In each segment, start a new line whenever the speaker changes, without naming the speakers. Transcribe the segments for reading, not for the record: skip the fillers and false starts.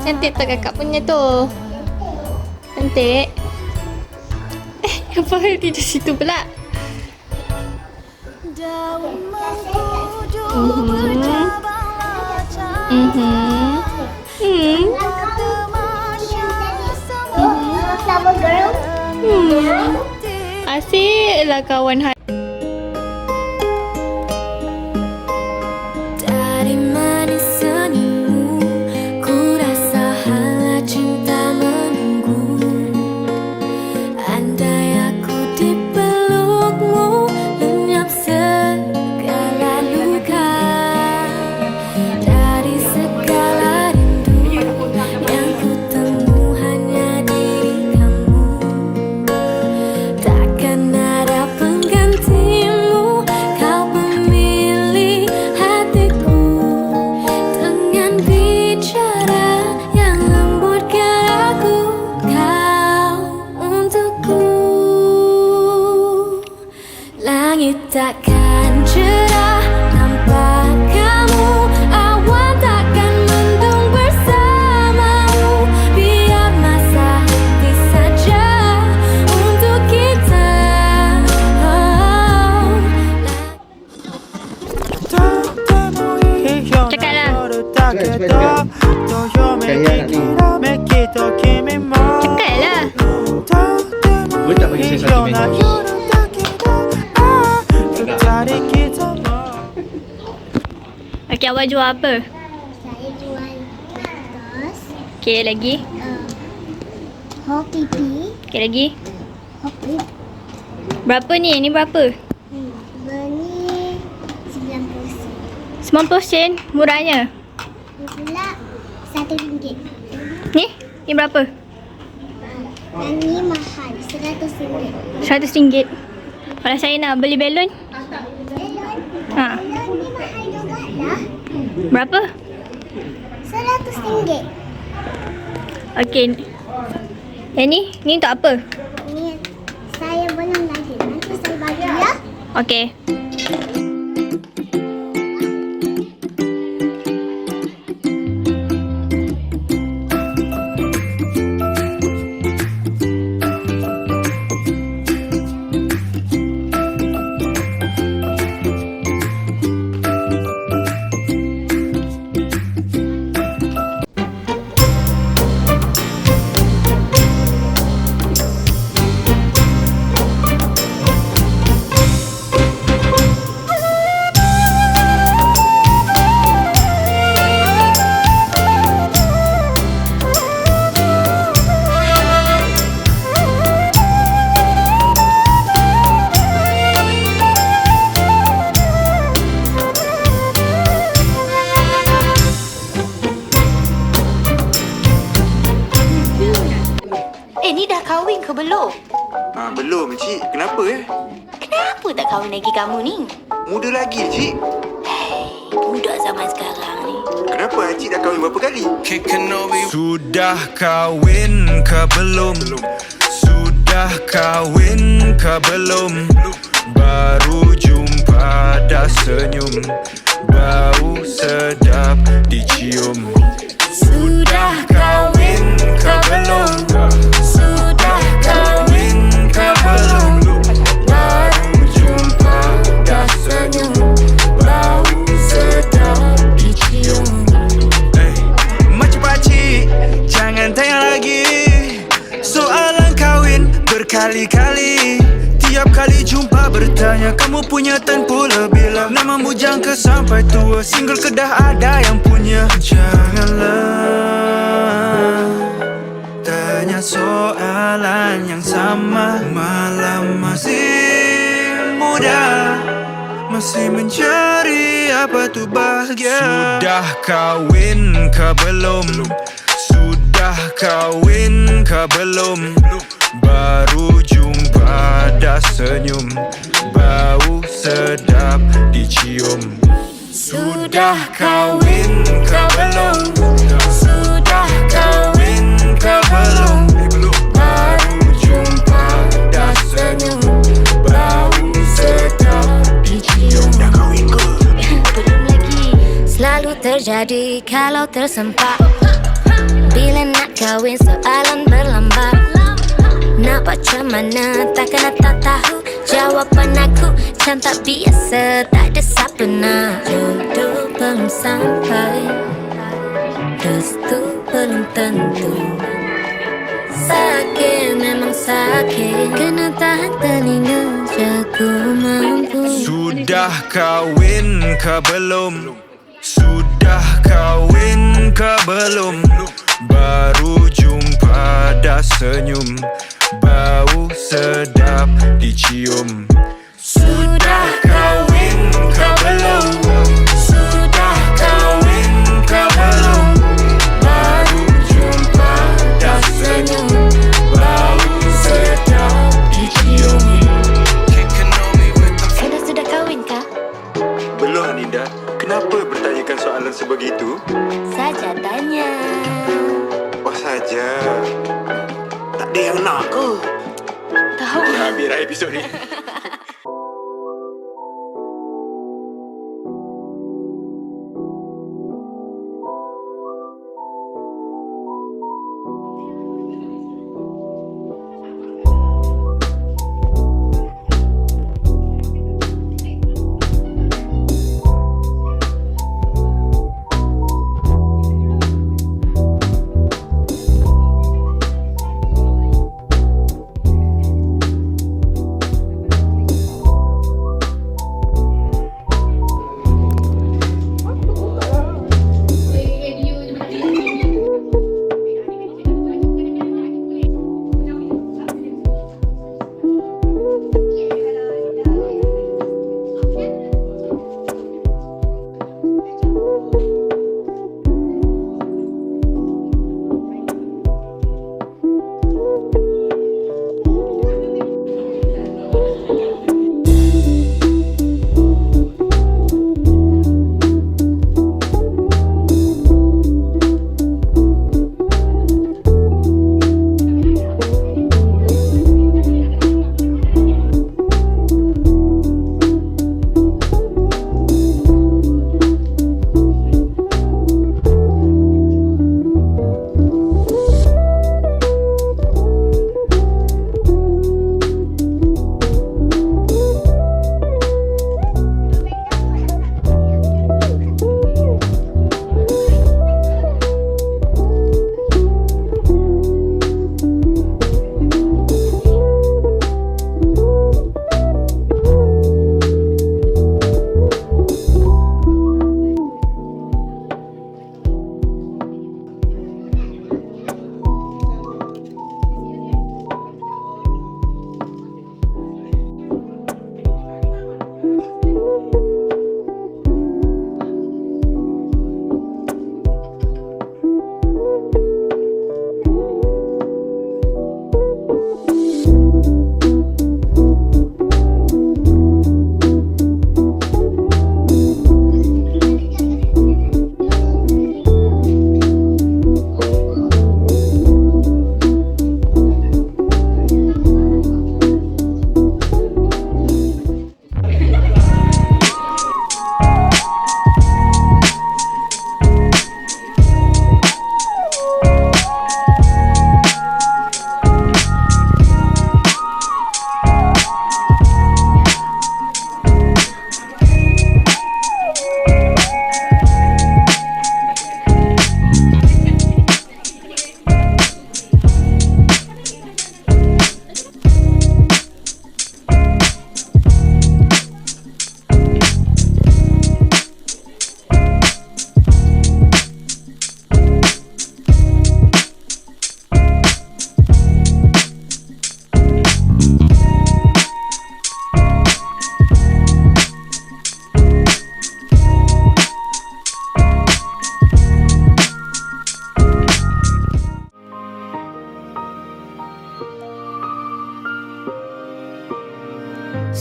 Cantik tak kakak punya tu? Cantik. Apa tidur situ pula?
Flower girl.
Asyik lah kawan Han.
Dari manis senyummu, ku rasa hangat cinta menunggu. Andai aku dipelukmu, lenyap segala luka. Dari segala rindu yang ku temu hanya diri kamu. Takkan ada penggantimu, kau pemilik hatiku. Dengan bicara yang lembutkan aku, kau untukku. Langit takkan cerah tanpa kamu, awan takkan mendung bersamamu. Biar masa nanti saja untuk kita.
Cakaplah. Cakaplah.
Boleh tak bagi saya satu mango?
Okey, awak jual apa?
Saya jual tos,
Okey, lagi.
hoki tea,
Okey, lagi.
hoki.
Berapa ni? Ni berapa?
Beli 90 sen.
90 sen. Murahnya.
Ini pula RM1.
Ni? Ni berapa?
Dan ni mahal, RM100.
RM100. Kalau saya nak beli belon.
Belon.
Ha.
Belon ni mahal juga lah.
Berapa?
RM100.
Okey. Yang ni? Ni untuk apa?
Ini saya belum lagi. Nanti saya bagi ya.
Okey.
Ni dah kahwin ke belum?
Belum, Cik. Kenapa
Kenapa tak kahwin lagi kamu ni?
Muda lagi, Cik.
Budak zaman sekarang ni.
Kenapa Cik dah kahwin berapa kali?
Sudah kahwin ke belum? Sudah kahwin ke belum? Baru jumpa dah senyum, bau sedap dicium. Sudah kahwin ke belum? Sudah kahwin ke belum? Baru jumpa dah senyum, bau sedap dicium. Macam pakcik, jangan tanya lagi soalan kahwin berkali-kali. Tiap kali jumpa bertanya, kamu punya tempoh lebih lah. Nama bujang ke sampai tua, single ke dah ada yang punya. Janganlah tanya soalan yang sama. Malam masih muda, masih mencari apa tu bahagia. Sudah kahwin ke belum? Sudah kahwin ke belum? Baru jumpa dah senyum, bau sedap dicium. Sudah kahwin ke belum? Sudah kahwin ke belum? Baru jumpa dah senyum, bau sedap dicium. Dah kahwin ke?
Belum lagi. Selalu terjadi kalau tersempat. Bila nak kahwin soalan berlambak. Nak macam mana takkan tak tahu. Jawapan aku macam tak biasa, tak ada siapa nak. Jodoh belum sampai, restu belum tentu. Sakit memang sakit, kena tahan telinga, jago mampu.
Sudah kahwin ke belum? Sudah kahwin ke belum? Baru jumpa dah senyum, bau sedap dicium. Sudah kahwin ke belum? Sudah kahwin ke belum? Baru jumpa dah senyum, bau sedap dicium.
Sudah kahwin kah?
Belum Nida. Kenapa bertanyakan soalan sebegitu?
Saja tanya.
Oh saja. Tak ada yang nak ke?
Tahu.
Biar episod ni.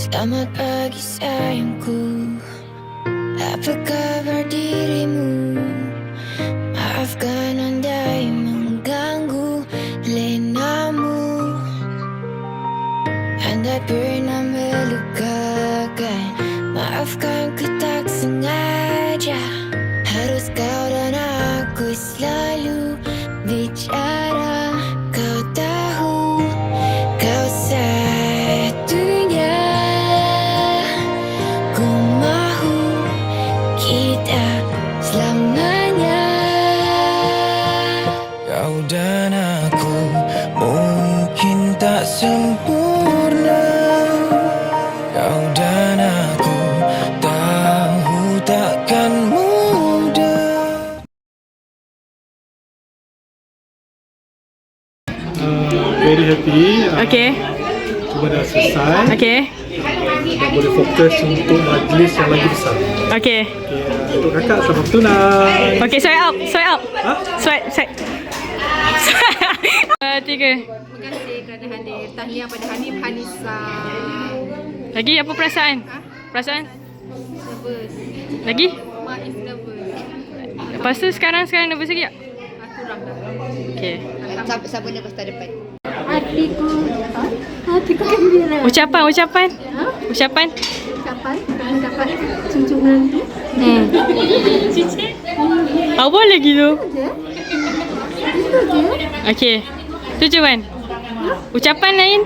Selamat pagi sayangku, apa kabar dirimu? Maafkan andai mengganggu lenamu. Andai pernah melukakan, maafkan ku tak sengaja. Harus kau dan aku selalu
sempurna. Kau dan aku tahu takkan mudah.
Very happy.
Okay.
Cuma dah selesai.
Okay.
Dah boleh fokus untuk majlis yang lagi besar.
Okay.
Untuk kakak selamat bertunang.
Okay, swipe up. Swipe up.
Ha?
Swipe. 3.
Terima kasih kerana hadir. Tahniah pada Hanif Hanisa.
Lagi apa perasaan? Perasaan?
Nervous.
Lagi?
Mak is nervous.
Lepas tu sekarang nervous lagi tak?
Kurang dah.
Okay.
Siapa nervous tak depan?
Hatiku gembira.
Ucapan.
Ucapan dapat cincin nanti.
Apa lagi tu? Okay. Tu je kan? Ucapan lain?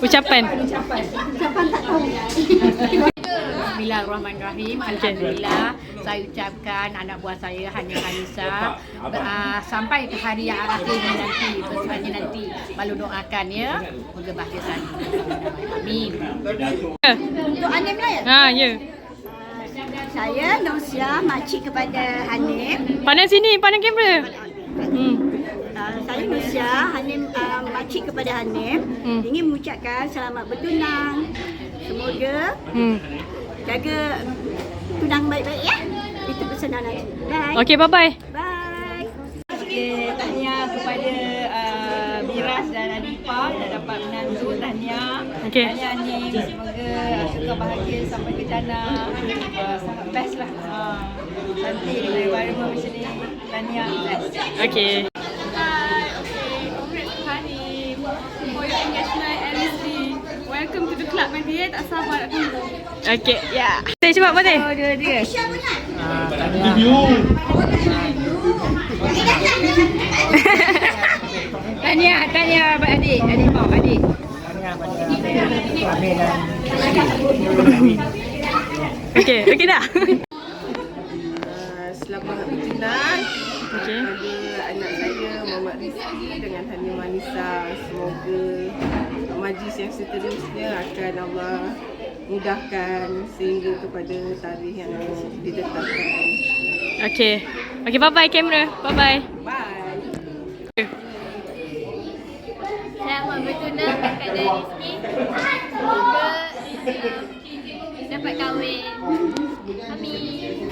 Ucapan.
Ucapan tak tahu.
Bismillahirrahmanirrahim. Alhamdulillah, saya ucapkan anak buah saya Hanif Hanisa sampai ke hari yang akhir nanti, berselanjutnya nanti. Malu doakan ya, moga bahagia selalu. Amin.
Untuk Hanif lah ya?
Ha, ya.
Saya Nosia, makcik kepada Hanif.
Pandang sini, pandang kamera.
Saya Nosia, makcik kepada Hanif. Ingin mengucapkan selamat bertunang. Semoga jaga tunang baik-baik ya. Itu pesanan Hanif. Bye.
Okay, bye-bye.
Bye.
Okay, tahniah kepada Miras dan Adifah dah dapat menantu. Tahniah.
Okay.
Tahniah Hanif, semoga suka bahagia sampai ke jannah. Sangat best lah. Cantik dengan environment macam ni. Tahniah, best.
Okay.
For your engagement at LSD. Welcome to the club nanti tak sabar nak tunggu.
Okay, ya. Saya cepat Patih.
Dia. Tahniah adik mau adik.
Okay dah.
Selamat bertunang
Okay.
kepada anak saya Muhammad Rizki dengan Hanif Hanisa. Semoga majlis yang seterusnya akan Allah mudahkan sehingga kepada tarikh yang ditetapkan.
Okay. Okay, bye-bye kamera. Bye-bye.
Bye.
Selamat bertunang kepada Rizki. Semoga dapat kahwin. Amin.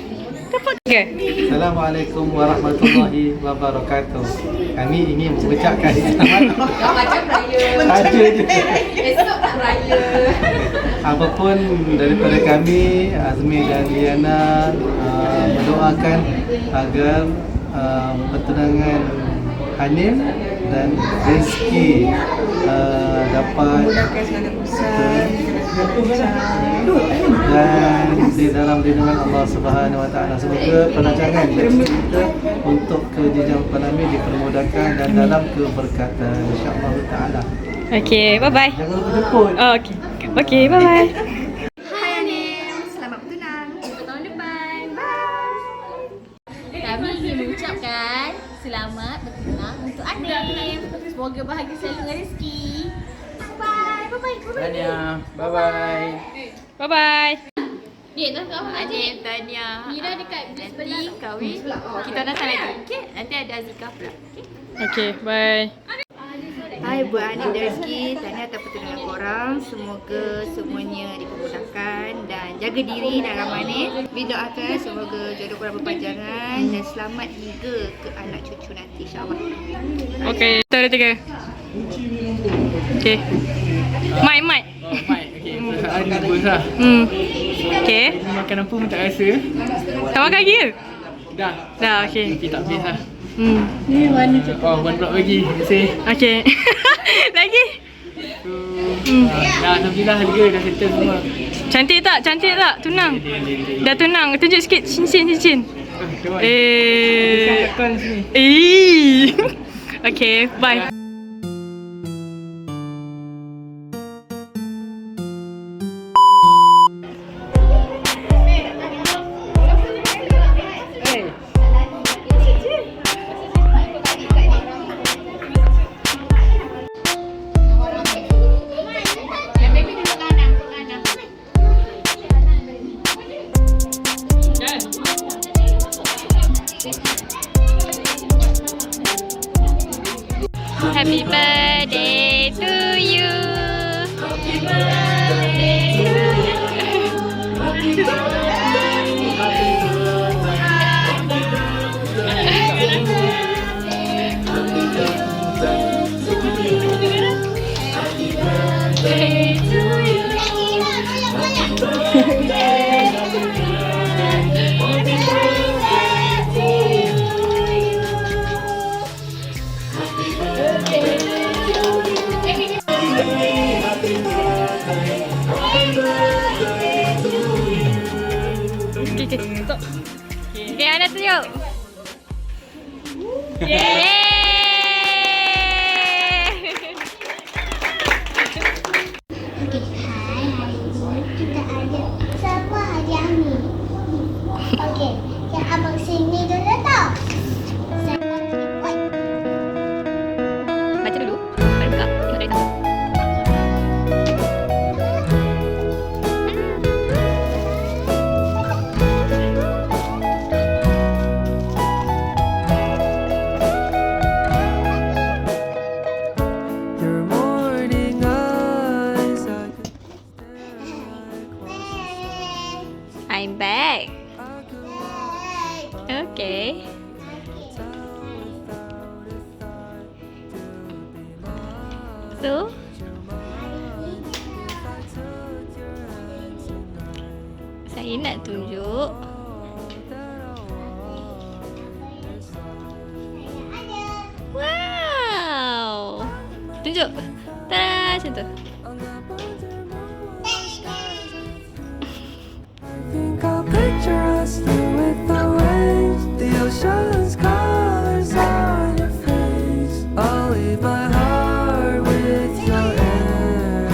Okay.
Assalamualaikum warahmatullahi wabarakatuh. Kami ingin mengucapkan selamat saja je.
Esok tak raya.
Apapun daripada kami, Azmi dan Liana mendoakan agar pertunangan Hanif dan Rizki dapat dan di dalam lindungan Allah Subhanahu Wa Taala. Semoga perancangan kita untuk ke jenjang ekonomi dipermudahkan dan dalam keberkatan insya-Allah taala.
Okay, bye-bye.
Jangan lupa jemput.
Oh, okay. Okay, bye-bye.
Hai Hanif, selamat bertunang. Jumpa tahun depan. Bye.
Kami ingin mengucapkan selamat bertunang untuk Hanif. Semoga bahagia selalu dengan rezeki. Bye.
Tahniah. Bye-bye.
Bye-bye.
Dia tak kau Hanif, tahniah. Mira dekat nanti kahwin. Kita datang lagi. Okey, nanti ada Azika pula. Okey.
Okay, bye.
Hai buat Hanif dan Rizki, tahniah atas pertunangan korang. Semoga semuanya dipermudahkan dan jaga diri dalam manis. Doakan semoga jodoh korang berpanjangan dan selamat hingga ke anak cucu nanti insya-Allah.
Okay, 3. Okay. Mic.
Mic. Okey. Perasaan nervous lah.
Okay.
Makan apa pun tak rasa.
Tak makan lagi ke?
Dah,
okay.
tapi tak habis lah.
Ni warna cakap.
Oh, one block lagi. Terima kasih.
Okay. Lagi?
Dah, alhamdulillah harga dah settle semua.
Cantik tak? Tunang. Dah tunang. Tunjuk sikit cincin.
Kat sini.
Okay, bye. Okay, stop. Okay, Ana tunjuk. Yeay!
Okey, hai, hari ini kita ada siapa hadiah ni? Okey, yang abang sini dulu tau. Saya buat.
Baca dulu. Baru buka. Tengok dari atas.
Your morning eyes,
I'm back. Okay. So, saya nak tunjuk wow. Tunjuk. Tada, macam tu.
think I'll picture us through with the waves, the ocean's colors on your face. I'll leave my heart with your air,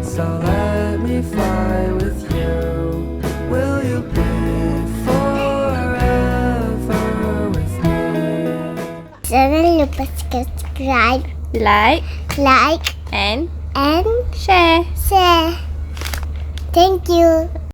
so let me fly with you. Will you be forever with me?
Jangan lupa subscribe,
Like
like,
and
and
share.
share. Thank you.